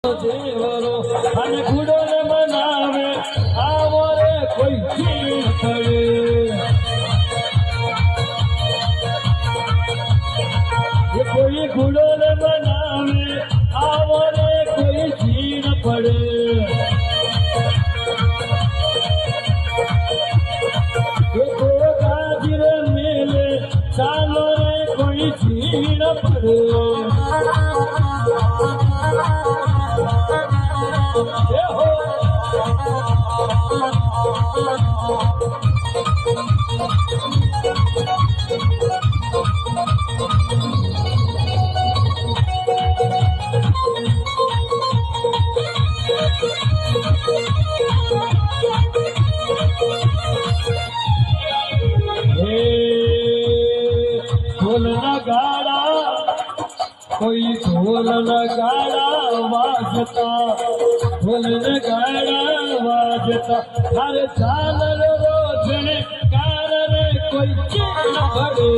देवरो અને ગુડોને બનાવે આવો રે કોઈ ચીડ પડે ये कोई गुडोने बनावे आવો रे કોઈ ચીડ પડે ये तो गाजर मेले चालो रे कोई चीड़ पड़े ढोल नगाड़ा कोई ढोल नगाड़ा वाजता ढोल नगाड़ा वाजता हर चाल रोजने कारण कोई चीड़ पड़े